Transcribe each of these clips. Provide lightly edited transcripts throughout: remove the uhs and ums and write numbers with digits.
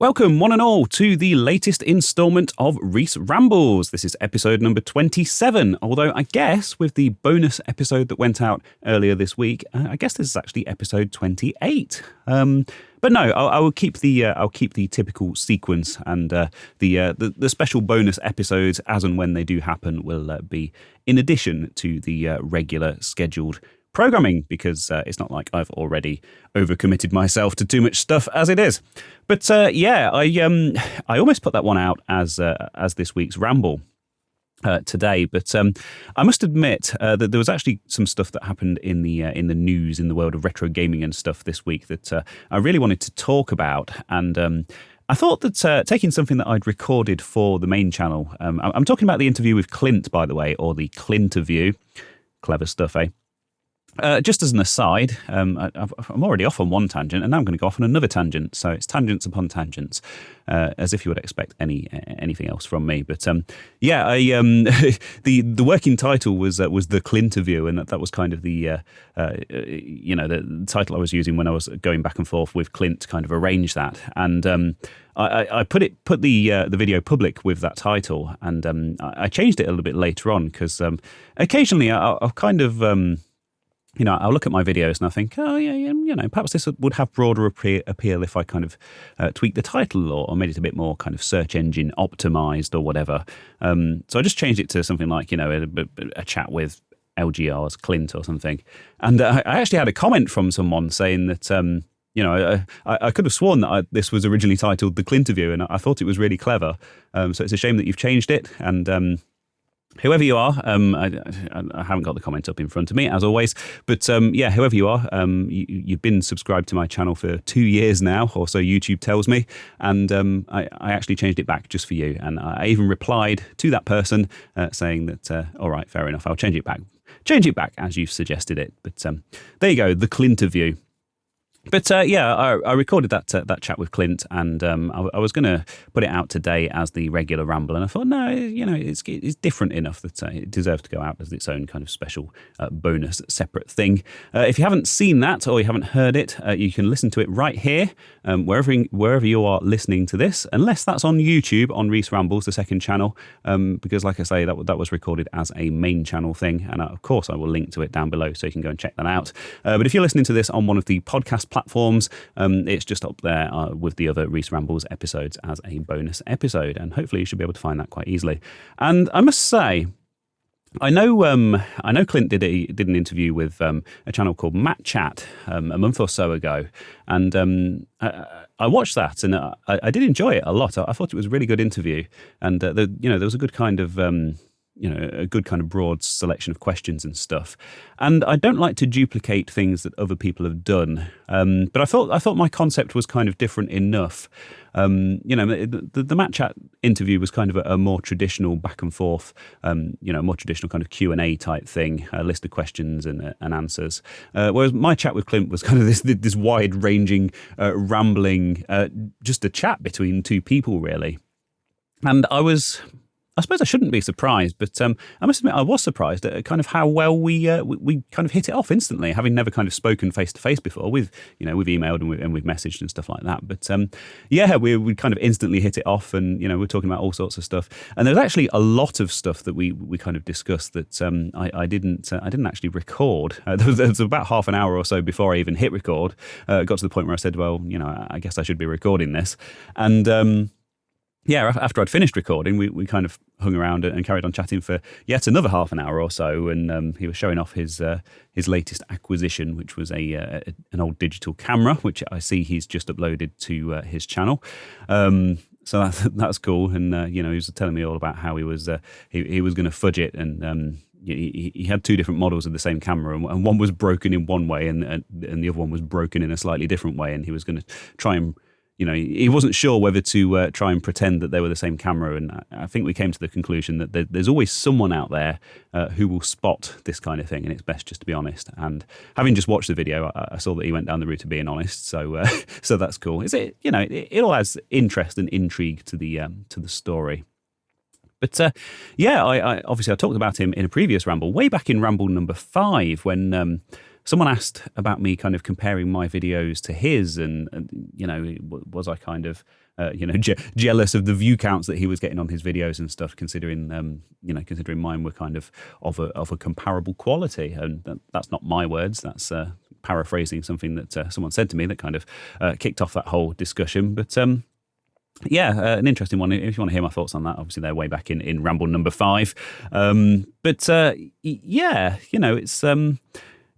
Welcome, one and all, to the latest instalment of Reese Rambles. This is episode number 27, although I guess with the bonus episode that went out earlier this week, I guess this is actually episode 28. But no, I will keep the typical sequence, and the special bonus episodes, as and when they do happen, will be in addition to the regular scheduled programming, because it's not like I've already overcommitted myself to too much stuff as it is. But I almost put that one out as this week's Ramble today, but I must admit that there was actually some stuff that happened in the news in the world of retro gaming and stuff this week that I really wanted to talk about, and I thought that taking something that I'd recorded for the main channel, I'm talking about the interview with Clint, by the way, or the Clinterview. Clever stuff, eh? Just as an aside, I'm already off on one tangent, and now I'm going to go off on another tangent. So it's tangents upon tangents, as if you would expect anything else from me. But the working title was the Clinterview, and that was kind of the title I was using when I was going back and forth with Clint to kind of arrange that. And I put the video public with that title, and I changed it a little bit later on because occasionally I'll kind of I'll look at my videos and I think, perhaps this would have broader appeal if I kind of tweaked the title or made it a bit more kind of search engine optimized or whatever. So I just changed it to something like, a chat with LGR's Clint or something. And I actually had a comment from someone saying that, I could have sworn that this was originally titled The Clinterview, and I thought it was really clever. So it's a shame that you've changed it. And whoever you are, I haven't got the comment up in front of me, as always, but whoever you are, you've been subscribed to my channel for 2 years now, or so YouTube tells me, and I actually changed it back just for you, and I even replied to that person saying that, all right, fair enough, I'll change it back as you've suggested it. But there you go, the Clinterview. But I recorded that chat with Clint, and I was going to put it out today as the regular Ramble, and I thought, no, it's different enough that it deserves to go out as its own kind of special bonus separate thing. If you haven't seen that or you haven't heard it, you can listen to it right here, wherever you are listening to this, unless that's on YouTube on Reese Rambles, the second channel, because like I say, that was recorded as a main channel thing, and of course I will link to it down below so you can go and check that out. But if you're listening to this on one of the podcast platforms, it's just up there with the other Reese Rambles episodes as a bonus episode, and hopefully you should be able to find that quite easily. And I must say, I know Clint did an interview with a channel called Matt Chat a month or so ago, and I watched that, and I did enjoy it a lot. I thought it was a really good interview, and there was a good kind of a good kind of broad selection of questions and stuff. And I don't like to duplicate things that other people have done. But I thought my concept was kind of different enough. The Matt Chat interview was kind of a more traditional back and forth, more traditional kind of Q&A type thing, a list of questions and answers. Whereas my chat with Clint was kind of this wide ranging, rambling, just a chat between two people really. And I suppose I shouldn't be surprised, but I must admit I was surprised at kind of how well we kind of hit it off instantly, having never kind of spoken face to face before. We've emailed and we've messaged and stuff like that, but we kind of instantly hit it off, and we're talking about all sorts of stuff. And there's actually a lot of stuff that we kind of discussed that I didn't actually record. There was about half an hour or so before I even hit record. Got to the point where I said, well, I guess I should be recording this, and. After I'd finished recording, we kind of hung around and carried on chatting for yet another half an hour or so, and he was showing off his latest acquisition, which was an old digital camera, which I see he's just uploaded to his channel. So that's cool, and he was telling me all about how he was going to fudge it, and he had two different models of the same camera, and one was broken in one way, and the other one was broken in a slightly different way, and he was going to try and he wasn't sure whether to try and pretend that they were the same camera. And I think we came to the conclusion that there's always someone out there who will spot this kind of thing, and it's best just to be honest. And having just watched the video, I saw that he went down the route of being honest. So so that's cool. It all adds interest and intrigue to the story. But I obviously I talked about him in a previous Ramble, way back in Ramble number 5, when someone asked about me kind of comparing my videos to his, and was I kind of jealous of the view counts that he was getting on his videos and stuff, considering mine were kind of a comparable quality. And that's not my words. That's paraphrasing something that someone said to me that kind of kicked off that whole discussion. But an interesting one. If you want to hear my thoughts on that, obviously they're way back in Ramble number 5.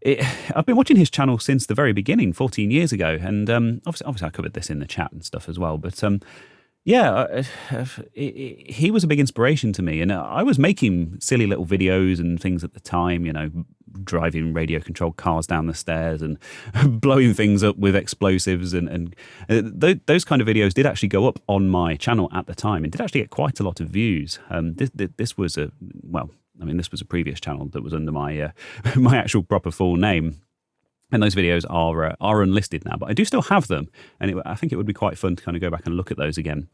It's I've been watching his channel since the very beginning, 14 years ago, and obviously I covered this in the chat and stuff as well. But he was a big inspiration to me, and I was making silly little videos and things at the time, driving radio-controlled cars down the stairs and blowing things up with explosives, and those kind of videos did actually go up on my channel at the time and did actually get quite a lot of views. This was a previous channel that was under my my actual proper full name. And those videos are unlisted now, but I do still have them, and I think it would be quite fun to kind of go back and look at those again.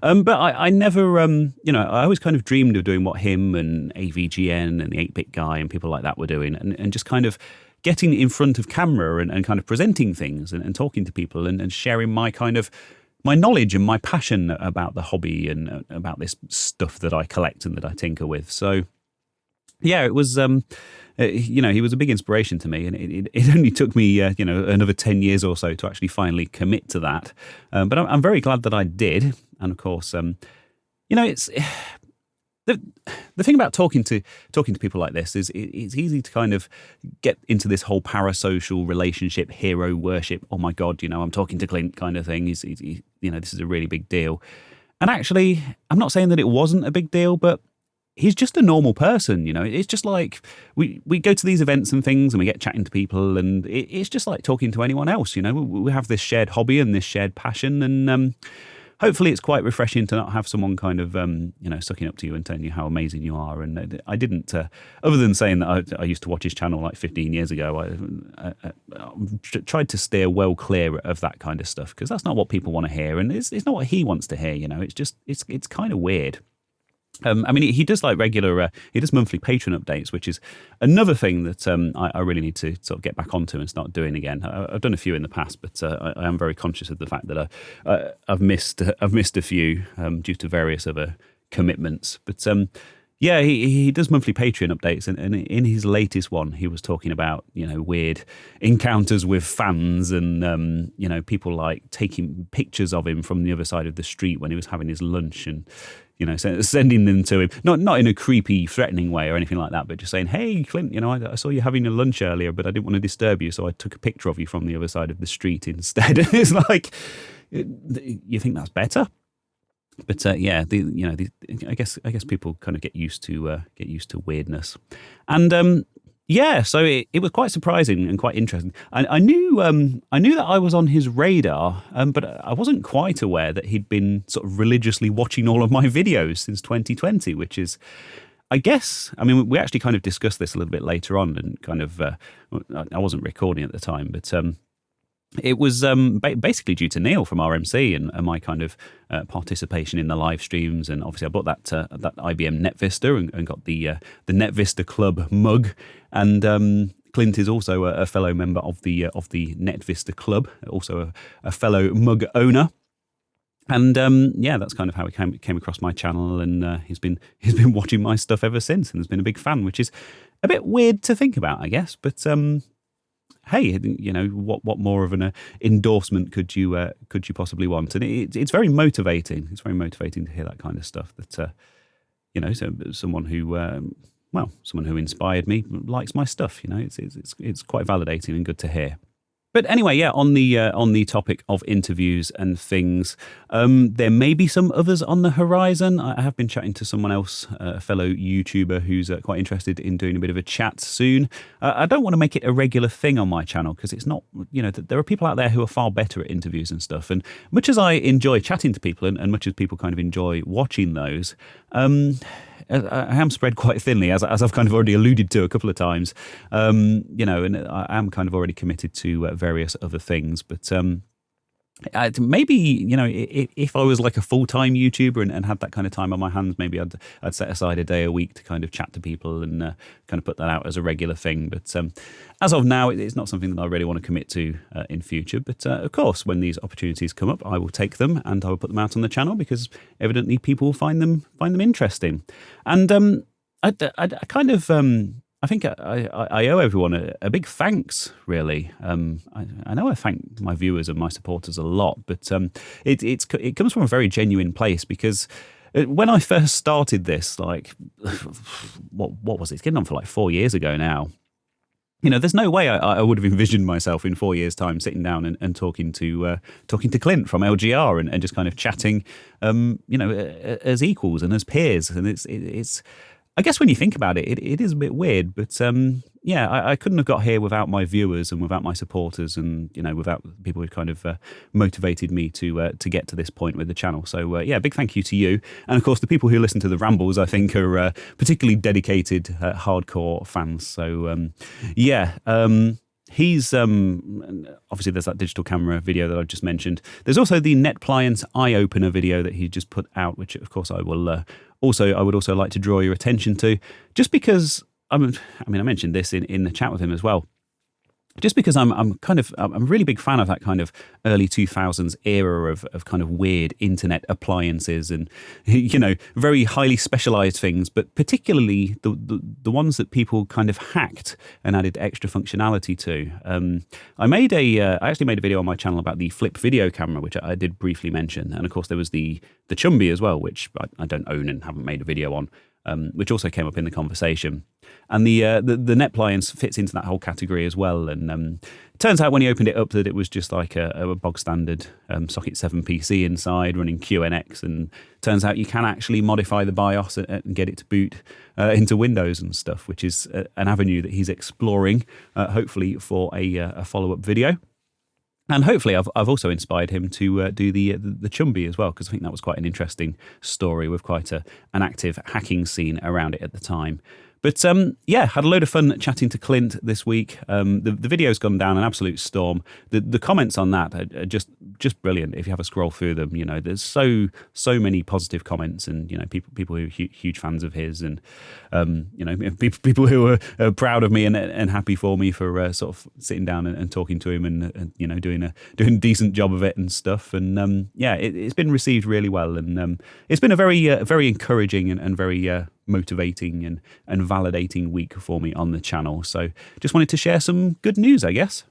But I never, I always kind of dreamed of doing what him and AVGN and the 8-Bit Guy and people like that were doing, and just kind of getting in front of camera and kind of presenting things and talking to people and sharing my kind of my knowledge and my passion about the hobby and about this stuff that I collect and that I tinker with. So, yeah, it was. He was a big inspiration to me, and it only took me, another 10 years or so to actually finally commit to that. But I'm very glad that I did. And of course, it's the thing about talking to people like this is it's easy to kind of get into this whole parasocial relationship, hero worship. Oh my God, I'm talking to Clint kind of thing. This is a really big deal. And actually, I'm not saying that it wasn't a big deal, but he's just a normal person, It's just like we go to these events and things and we get chatting to people, and it's just like talking to anyone else, We have this shared hobby and this shared passion, and hopefully it's quite refreshing to not have someone kind of, sucking up to you and telling you how amazing you are. And I didn't, other than saying that I used to watch his channel like 15 years ago, I tried to steer well clear of that kind of stuff, because that's not what people want to hear, and it's not what he wants to hear, It's kind of weird. He does like regular, he does monthly Patreon updates, which is another thing that I really need to sort of get back onto and start doing again. I've done a few in the past, but I am very conscious of the fact that I've missed a few due to various other commitments. But he does monthly Patreon updates, and in his latest one, he was talking about weird encounters with fans and people like taking pictures of him from the other side of the street when he was having his lunch, and sending them to him, not in a creepy, threatening way or anything like that, but just saying, "Hey, Clint, I saw you having your lunch earlier, but I didn't want to disturb you, so I took a picture of you from the other side of the street instead." It's like, you think that's better? But I guess people kind of get used to weirdness, and so it was quite surprising and quite interesting. I knew that I was on his radar, but I wasn't quite aware that he'd been sort of religiously watching all of my videos since 2020, which is, I guess, we actually kind of discussed this a little bit later on, and kind of, I wasn't recording at the time, but it was basically due to Neil from RMC and my kind of participation in the live streams, and obviously I bought that IBM NetVista and got the NetVista Club mug, and Clint is also a fellow member of the NetVista Club, also a fellow mug owner. And that's kind of how he came across my channel, and he's been watching my stuff ever since, and has been a big fan, which is a bit weird to think about, I guess, but. Hey, what more of an endorsement could you possibly want? And it's very motivating. It's very motivating to hear that kind of stuff. That so someone who inspired me likes my stuff. It's quite validating and good to hear. But anyway, on the topic of interviews and things, there may be some others on the horizon. I have been chatting to someone else, a fellow YouTuber who's quite interested in doing a bit of a chat soon. I don't want to make it a regular thing on my channel, because it's not, there are people out there who are far better at interviews and stuff. And much as I enjoy chatting to people, and much as people kind of enjoy watching those, I am spread quite thinly, as I've kind of already alluded to a couple of times, and I am kind of already committed to various other things. But maybe, if I was like a full-time YouTuber and had that kind of time on my hands, maybe I'd set aside a day a week to kind of chat to people and kind of put that out as a regular thing. But as of now, it's not something that I really want to commit to in future. But of course, when these opportunities come up, I will take them and I will put them out on the channel because evidently people will find them interesting. And I kind of I think I owe everyone a big thanks, really. I know I thank my viewers and my supporters a lot, but it comes from a very genuine place because when I first started this, like, what was it? It's getting on for like 4 years ago now. There's no way I would have envisioned myself in 4 years' time sitting down and talking to Clint from LGR and just kind of chatting, as equals and as peers. And it's I guess when you think about it, it is a bit weird, but I couldn't have got here without my viewers and without my supporters and, without people who kind of motivated me to get to this point with the channel. So, big thank you to you. And of course, the people who listen to the Rambles, I think, are particularly dedicated, hardcore fans. So, he's obviously there's that digital camera video that I've just mentioned. There's also the NetPliance eye opener video that he just put out, which of course I would also like to draw your attention to, just because I mentioned this in the chat with him as well. Just because I'm a really big fan of that kind of early 2000s era of kind of weird internet appliances and, very highly specialized things, but particularly the ones that people kind of hacked and added extra functionality to. I actually made a video on my channel about the Flip video camera, which I did briefly mention. And of course there was the Chumby as well, which I don't own and haven't made a video on. Which also came up in the conversation. And the NetPliance fits into that whole category as well. And it turns out when he opened it up that it was just like a bog standard Socket 7 PC inside running QNX. And turns out you can actually modify the BIOS and get it to boot into Windows and stuff, which is an avenue that he's exploring, hopefully for a follow-up video. And hopefully I've also inspired him to do the Chumby as well, because I think that was quite an interesting story with quite an active hacking scene around it at the time. But had a load of fun chatting to Clint this week. The video's gone down an absolute storm. The comments on that are just brilliant. If you have a scroll through them, there's so many positive comments, and people who are huge fans of his, and people who are proud of me and happy for me for sort of sitting down and talking to him and doing a decent job of it and stuff. And it's been received really well, and it's been a very encouraging and very motivating and validating week for me on the channel. So just wanted to share some good news, I guess.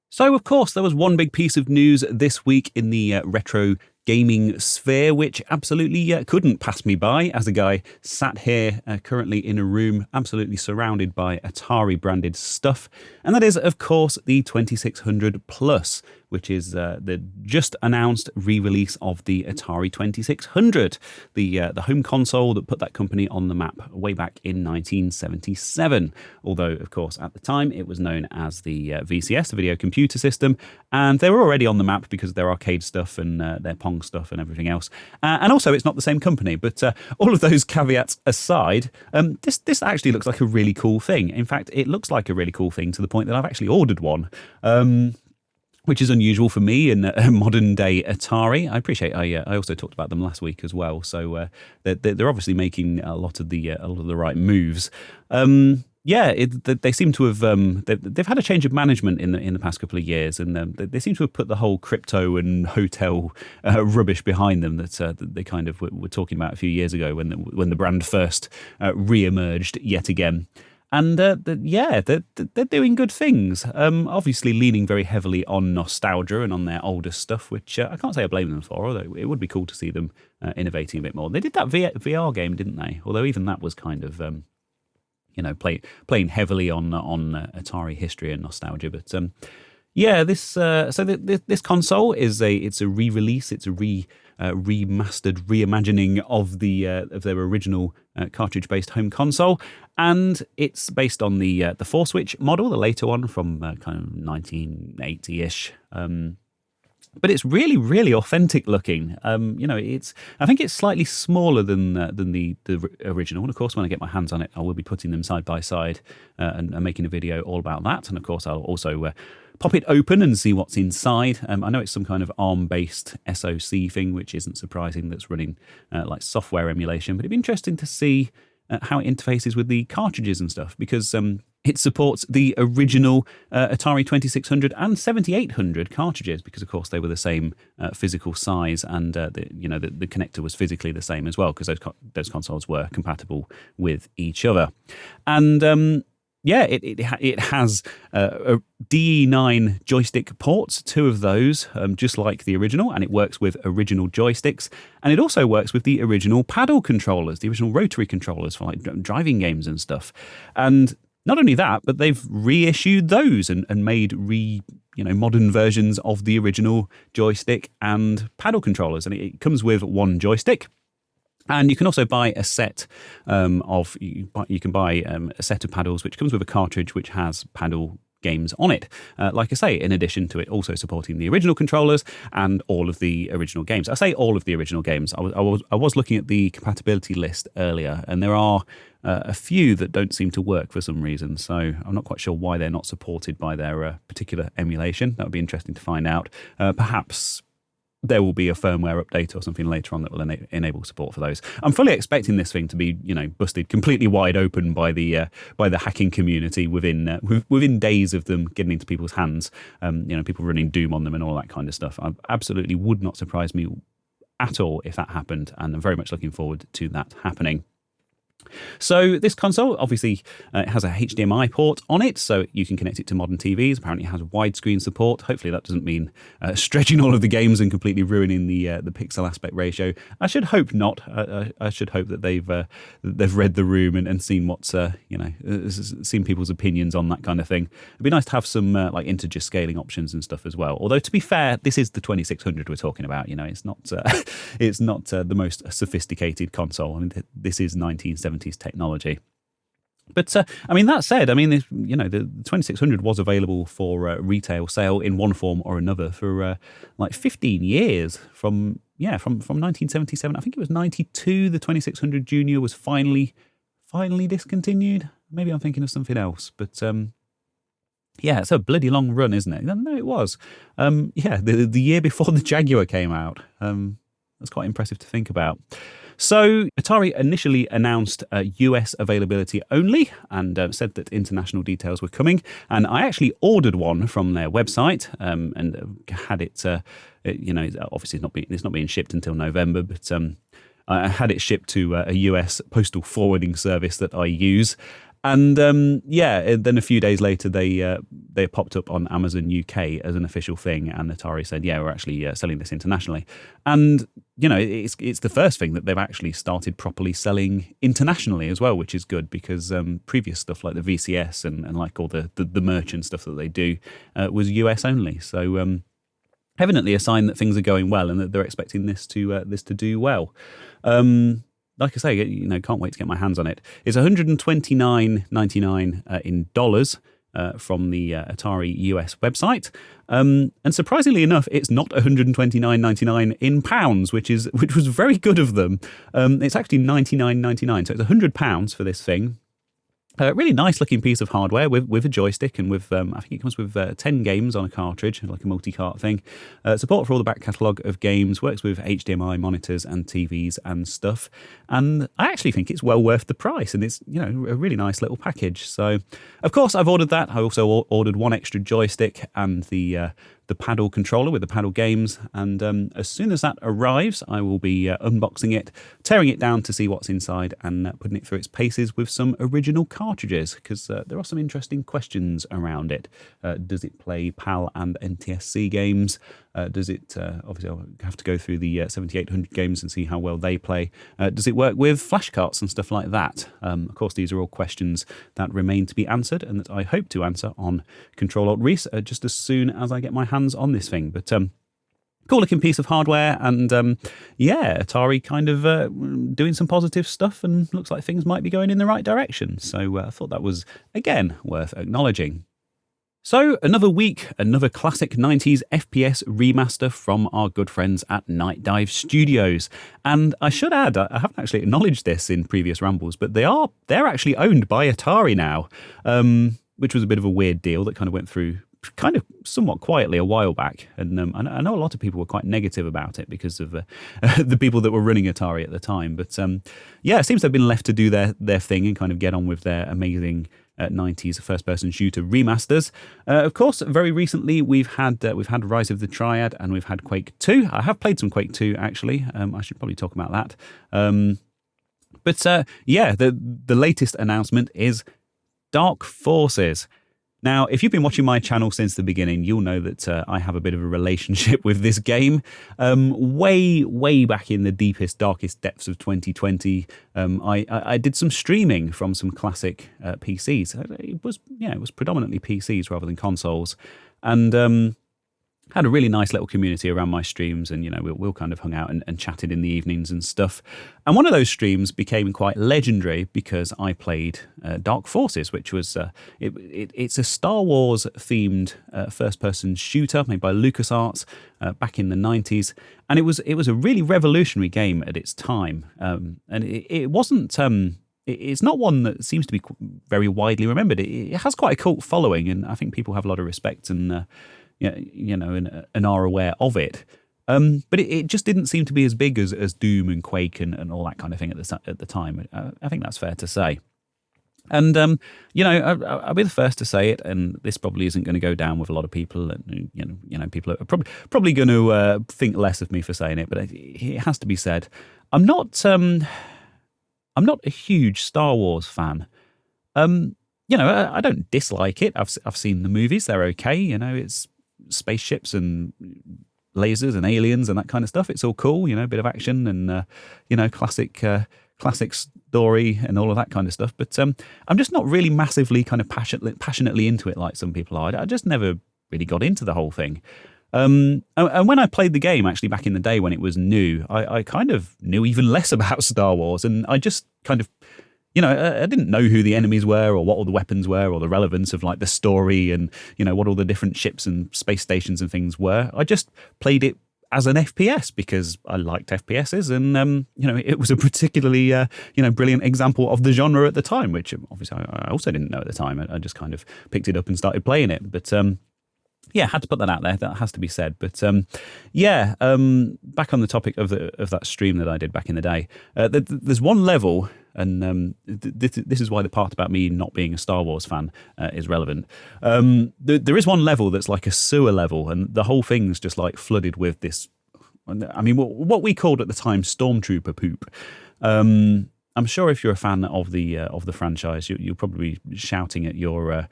So, of course, there was one big piece of news this week in the retro gaming sphere, which absolutely couldn't pass me by as a guy sat here currently in a room absolutely surrounded by Atari branded stuff. And that is, of course, the 2600 Plus, which is the just announced re-release of the Atari 2600, the home console that put that company on the map way back in 1977. Although, of course, at the time it was known as the VCS, the Video Computer System, and they were already on the map because of their arcade stuff and their Pong stuff and everything else. And also, it's not the same company. But all of those caveats aside, this actually looks like a really cool thing. In fact, it looks like a really cool thing to the point that I've actually ordered one. Which is unusual for me in a modern day Atari. I appreciate. I also talked about them last week as well. So they're obviously making a lot of the right moves. They seem to have they've had a change of management in the past couple of years, and they seem to have put the whole crypto and hotel rubbish behind them that they kind of were talking about a few years ago when the brand first re-emerged yet again. And they're doing good things. Obviously leaning very heavily on nostalgia and on their older stuff, which I can't say I blame them for, although it would be cool to see them innovating a bit more. They did that VR game, didn't they? Although even that was kind of, playing heavily on Atari history and nostalgia. But this console is a re-release. It's a remastered reimagining of their original cartridge-based home console, and it's based on the 4-switch model, the later one from kind of 1980-ish. But it's really, really authentic looking. I think it's slightly smaller than the original. And of course, when I get my hands on it, I will be putting them side by side and making a video all about that. And of course, I'll also pop it open and see what's inside. I know it's some kind of ARM-based SoC thing, which isn't surprising, that's running like software emulation, but it'd be interesting to see how it interfaces with the cartridges and stuff, because it supports the original Atari 2600 and 7800 cartridges, because of course they were the same physical size, and the connector was physically the same as well, because those consoles were compatible with each other. And it has a DE9 joystick ports, 2 of those, just like the original, and it works with original joysticks. And it also works with the original paddle controllers, the original rotary controllers for like driving games and stuff. And not only that, but they've reissued those and made modern versions of the original joystick and paddle controllers. And it comes with 1 joystick. And you can also buy a set you can buy a set of paddles which comes with a cartridge which has paddle games on it. Like I say, in addition to it also supporting the original controllers and all of the original games. I say all of the original games. I was looking at the compatibility list earlier, and there are a few that don't seem to work for some reason. So I'm not quite sure why they're not supported by their particular emulation. That would be interesting to find out. Perhaps there will be a firmware update or something later on that will enable support for those. I'm fully expecting this thing to be, busted completely wide open by the hacking community within days of them getting into people's hands. People running Doom on them and all that kind of stuff. I absolutely would not surprise me at all if that happened, and I'm very much looking forward to that happening. So this console, obviously, it has a HDMI port on it, so you can connect it to modern TVs. Apparently it has widescreen support. Hopefully that doesn't mean stretching all of the games and completely ruining the pixel aspect ratio. I should hope not. I should hope that they've read the room and seen what's seen people's opinions on that kind of thing. It'd be nice to have some like integer scaling options and stuff as well. Although to be fair, this is the 2600 we're talking about. It's not the most sophisticated console. I mean, this is 1970s technology. But that said, the 2600 was available for retail sale in one form or another for like 15 years from 1977. I think it was 92. The 2600 Junior was finally discontinued. Maybe I'm thinking of something else, but it's a bloody long run, isn't it? No, it was. The year before the Jaguar came out. That's quite impressive to think about. So Atari initially announced US availability only, and said that international details were coming. And I actually ordered one from their website and had it. Obviously it's not being shipped until November, but I had it shipped to a US postal forwarding service that I use. And then a few days later, they popped up on Amazon UK as an official thing, and Atari said, we're actually selling this internationally. And it's the first thing that they've actually started properly selling internationally as well, which is good, because previous stuff like the VCS and like all the merchant stuff that they do was US only. So evidently a sign that things are going well and that they're expecting this to do well. Like I say, can't wait to get my hands on it. It's $129.99 in dollars from the Atari US website, and surprisingly enough, it's not $129.99 in pounds, which was very good of them. It's actually $99.99, so it's £100 for this thing. A really nice looking piece of hardware with a joystick and with, I think it comes with 10 games on a cartridge, like a multi-cart thing. Support for all the back catalogue of games, works with HDMI monitors and TVs and stuff. And I actually think it's well worth the price, and it's, a really nice little package. So, of course, I've ordered that. I also ordered one extra joystick and the paddle controller with the paddle games, and as soon as that arrives, I will be unboxing it, tearing it down to see what's inside, and putting it through its paces with some original cartridges, because there are some interesting questions around it. Does it play PAL and NTSC games? Does it, obviously I'll have to go through the 7800 games and see how well they play. Does it work with flashcards and stuff like that? Of course, these are all questions that remain to be answered, and that I hope to answer on Control-Alt-Reese just as soon as I get my hands on this thing. But cool looking piece of hardware, and Atari kind of doing some positive stuff, and looks like things might be going in the right direction. So I thought that was, again, worth acknowledging. So, another week, another classic 90s FPS remaster from our good friends at Night Dive Studios. And I should add, I haven't actually acknowledged this in previous Rambles, but they're actually owned by Atari now, which was a bit of a weird deal that kind of went through kind of somewhat quietly a while back, and I know a lot of people were quite negative about it because of the people that were running Atari at the time. But yeah, it seems they've been left to do their thing and kind of get on with their amazing 90s first-person shooter remasters. Of course, very recently we've had Rise of the Triad and we've had Quake 2. I have played some Quake 2 actually. I should probably talk about that. But yeah, the latest announcement is Dark Forces. Now, if you've been watching my channel since the beginning, you'll know that I have a bit of a relationship with this game. Way back in the deepest, darkest depths of 2020, I did some streaming from some classic PCs. It was predominantly PCs rather than consoles, and had a really nice little community around my streams, and we'll kind of hung out and chatted in the evenings and stuff. And one of those streams became quite legendary because I played Dark Forces, which was it's a Star Wars themed first-person shooter made by LucasArts back in the 90s, and it was a really revolutionary game at its time. And it wasn't. It's not one that seems to be very widely remembered. It has quite a cult following, and I think people have a lot of respect and and are aware of it. But it just didn't seem to be as big as Doom and Quake and all that kind of thing at the time. I think that's fair to say. And, I'll be the first to say it, and this probably isn't going to go down with a lot of people. And, people are probably going to think less of me for saying it, but it has to be said. I'm not a huge Star Wars fan. I don't dislike it. I've seen the movies; they're okay. It's spaceships and lasers and aliens and that kind of stuff. It's all cool. A bit of action and classic story and all of that kind of stuff. But I'm just not really massively kind of passionately into it like some people are. I just never really got into the whole thing. And when I played the game actually back in the day when it was new, I kind of knew even less about Star Wars, and I just kind of. I didn't know who the enemies were or what all the weapons were or the relevance of like the story and, what all the different ships and space stations and things were. I just played it as an FPS because I liked FPSs and, it was a particularly, brilliant example of the genre at the time, which obviously I also didn't know at the time. I just kind of picked it up and started playing it. But, yeah, had to put that out there. That has to be said. But back on the topic of that stream that I did back in the day, there's one level, and this is why the part about me not being a Star Wars fan is relevant. There is one level that's like a sewer level, and the whole thing's just like flooded with this. I mean, what we called at the time stormtrooper poop. I'm sure if you're a fan of the franchise, you're probably shouting at your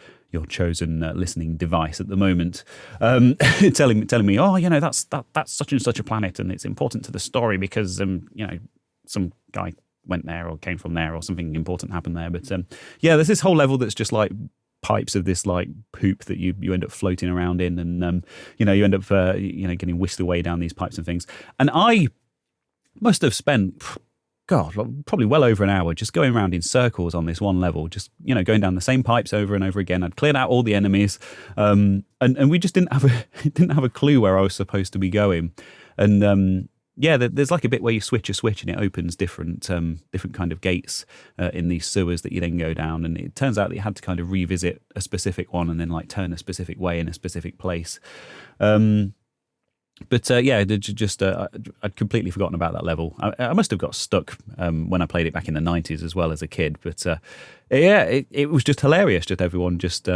chosen listening device at the moment, telling me, oh, that's such and such a planet, and it's important to the story because some guy went there or came from there or something important happened there. But there's this whole level that's just like pipes of this like poop that you end up floating around in, and you end up getting whisked away down these pipes and things. And I must have spent. God, probably well over an hour just going around in circles on this one level, just, going down the same pipes over and over again. I'd cleared out all the enemies, and we just didn't have a clue where I was supposed to be going. And there's like a bit where you switch a switch and it opens different kind of gates in these sewers that you then go down. And it turns out that you had to kind of revisit a specific one and then like turn a specific way in a specific place. But I'd completely forgotten about that level. I must have got stuck when I played it back in the 90s as well as a kid. But it was just hilarious. Just everyone just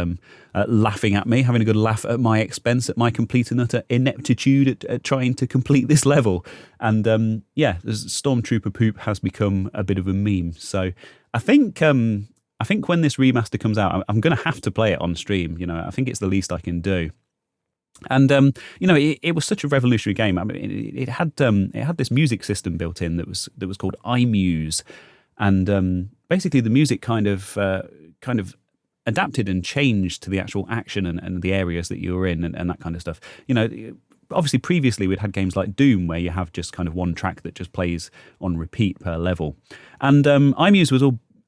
laughing at me, having a good laugh at my expense, at my complete and utter ineptitude at trying to complete this level. And Stormtrooper poop has become a bit of a meme. So I think when this remaster comes out, I'm going to have to play it on stream. I think it's the least I can do. And it was such a revolutionary game. I mean, it had this music system built in that was called iMuse, and basically the music kind of adapted and changed to the actual action and the areas that you were in and that kind of stuff. Obviously previously we'd had games like Doom where you have just kind of one track that just plays on repeat per level, and iMuse was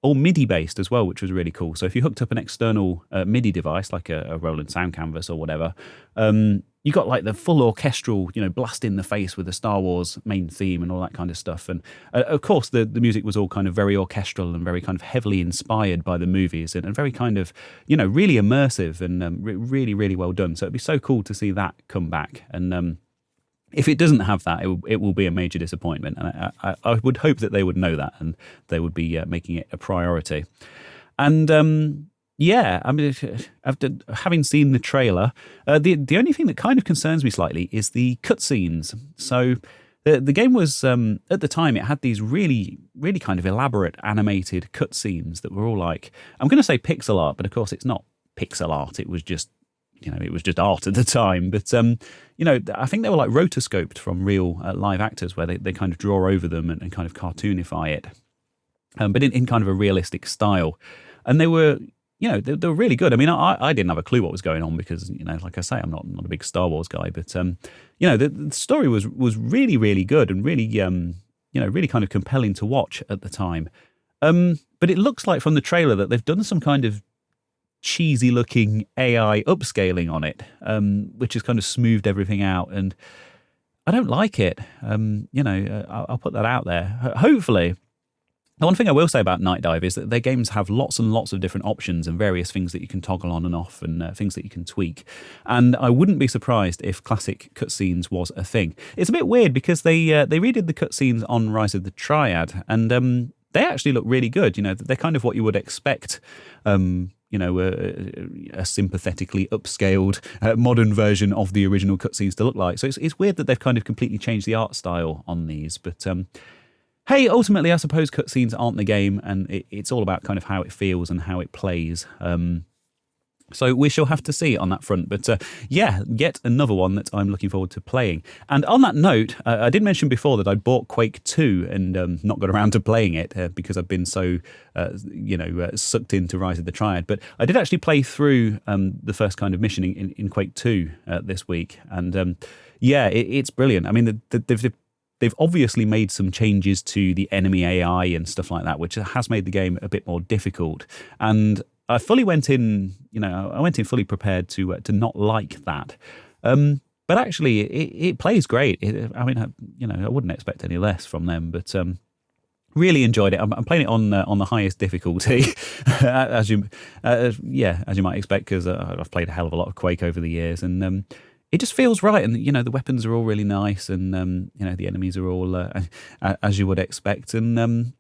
all MIDI based as well, which was really cool. So if you hooked up an external MIDI device like a Roland Sound Canvas or whatever, you got like the full orchestral, blast in the face with the Star Wars main theme and all that kind of stuff. And of course, the music was all kind of very orchestral and very kind of heavily inspired by the movies and very kind of, really immersive and really, really well done. So it'd be so cool to see that come back. And if it doesn't have that, it will be a major disappointment. And I would hope that they would know that and they would be making it a priority. And yeah, I mean, after having seen the trailer, the only thing that kind of concerns me slightly is the cutscenes. So the game was, at the time, it had these really, really kind of elaborate animated cutscenes that were all like, I'm going to say pixel art, but of course it's not pixel art. It was just, it was just art at the time. But, I think they were like rotoscoped from real live actors where they kind of draw over them and kind of cartoonify it, but in kind of a realistic style. And they were... they were really good. I mean, I didn't have a clue what was going on because, like I say, I'm not a big Star Wars guy. But, the story was really, really good and really, really kind of compelling to watch at the time. But it looks like from the trailer that they've done some kind of cheesy-looking AI upscaling on it, which has kind of smoothed everything out. And I don't like it. I'll put that out there. Hopefully... The one thing I will say about Night Dive is that their games have lots and lots of different options and various things that you can toggle on and off and things that you can tweak. And I wouldn't be surprised if classic cutscenes was a thing. It's a bit weird because they redid the cutscenes on Rise of the Triad and they actually look really good. They're kind of what you would expect, a sympathetically upscaled modern version of the original cutscenes to look like. So it's weird that they've kind of completely changed the art style on these. But hey, ultimately, I suppose cutscenes aren't the game, and it's all about kind of how it feels and how it plays. So we shall have to see on that front. But yeah, yet another one that I'm looking forward to playing. And on that note, I did mention before that I'd bought Quake 2 and not got around to playing it because I've been so, sucked into Rise of the Triad. But I did actually play through the first kind of mission in Quake 2 this week. And yeah, it's brilliant. I mean, they've obviously made some changes to the enemy AI and stuff like that, which has made the game a bit more difficult. And I fully went in, fully prepared to not like that. But actually, it plays great. I wouldn't expect any less from them, but really enjoyed it. I'm playing it on the highest difficulty, as you might expect, because I've played a hell of a lot of Quake over the years, and it just feels right. And the weapons are all really nice, and the enemies are all as you would expect, and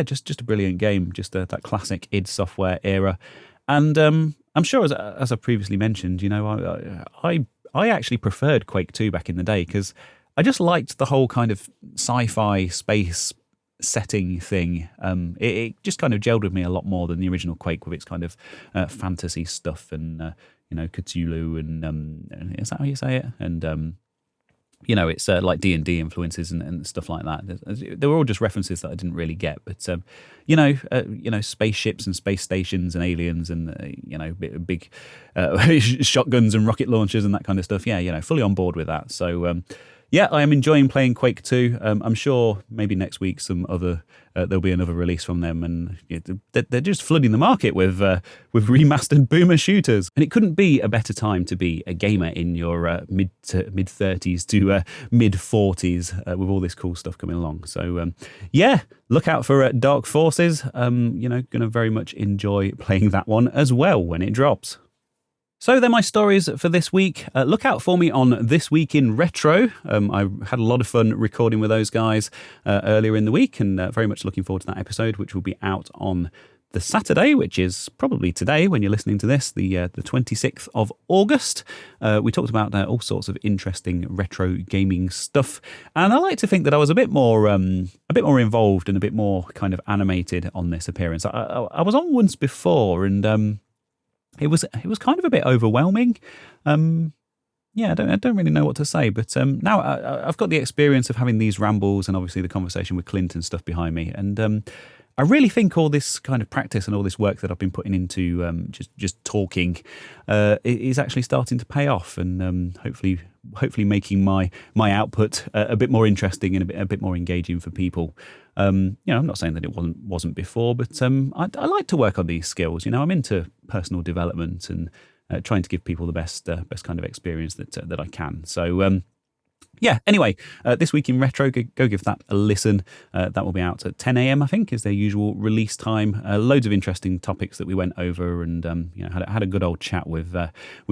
just a brilliant game, just that classic id Software era. And I'm sure, as I previously mentioned, I actually preferred Quake 2 back in the day because I just liked the whole kind of sci-fi space setting thing. It just kind of gelled with me a lot more than the original Quake with its kind of fantasy stuff and Cthulhu and is that how you say it? And it's like D&D influences and stuff like that. They were all just references that I didn't really get, but spaceships and space stations and aliens and big shotguns and rocket launchers and that kind of stuff. Yeah, fully on board with that. So I am enjoying playing Quake 2. I'm sure maybe next week there'll be another release from them, and they're just flooding the market with remastered boomer shooters. And it couldn't be a better time to be a gamer in your mid 30s to mid 40s with all this cool stuff coming along. So look out for Dark Forces. Going to very much enjoy playing that one as well when it drops. So they're my stories for this week. Look out for me on This Week in Retro. I had a lot of fun recording with those guys earlier in the week, and very much looking forward to that episode, which will be out on the Saturday, which is probably today when you're listening to this, the 26th of August. We talked about all sorts of interesting retro gaming stuff, and I like to think that I was a bit more involved and a bit more kind of animated on this appearance. I was on once before, and it was kind of a bit overwhelming. I don't really know what to say, but now I've got the experience of having these rambles and obviously the conversation with Clint and stuff behind me, and I I really think all this kind of practice and all this work that I've been putting into just talking is actually starting to pay off, and hopefully making my output a bit more interesting and a bit more engaging for people. I'm not saying that it wasn't before, but I like to work on these skills. I'm into personal development and trying to give people the best kind of experience that I can. So. Anyway, This Week in Retro, go give that a listen. That will be out at 10 a.m, I think, is their usual release time. Loads of interesting topics that we went over, and had a good old chat with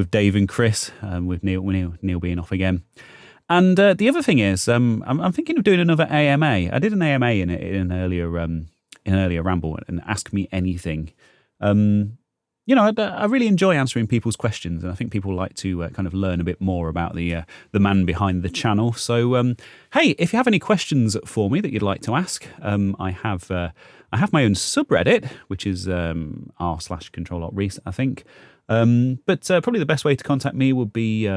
Dave and Chris, with Neil being off again. And the other thing is, I'm thinking of doing another AMA. I did an AMA in an earlier Ramble, and Ask Me Anything. I really enjoy answering people's questions, and I think people like to kind of learn a bit more about the man behind the channel. So, hey, if you have any questions for me that you'd like to ask, I have my own subreddit, which is r/Control-Alt-Reese, I think. But probably the best way to contact me would be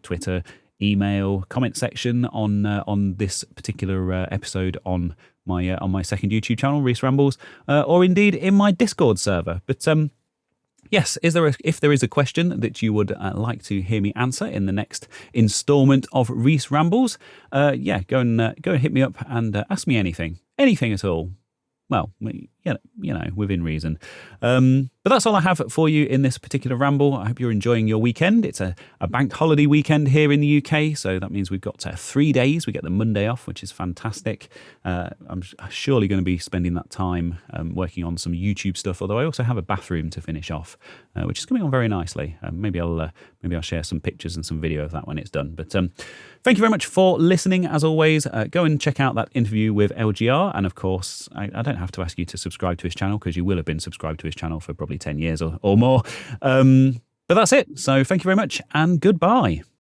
Twitter, email, comment section on this particular episode on my second YouTube channel, Reese Rambles, or indeed in my Discord server. But yes, if there is a question that you would like to hear me answer in the next instalment of Reese Rambles, go and hit me up and ask me anything at all. Well, within reason. But that's all I have for you in this particular ramble. I hope you're enjoying your weekend. It's a bank holiday weekend here in the UK, so that means we've got 3 days. We get the Monday off, which is fantastic. I'm surely going to be spending that time working on some YouTube stuff, although I also have a bathroom to finish off, which is coming on very nicely. Maybe I'll share some pictures and some video of that when it's done. But thank you very much for listening. As always, go and check out that interview with LGR. And of course, I don't have to ask you to subscribe to his channel, because you will have been subscribed to his channel for probably 10 years or more. But that's it. So thank you very much, and goodbye.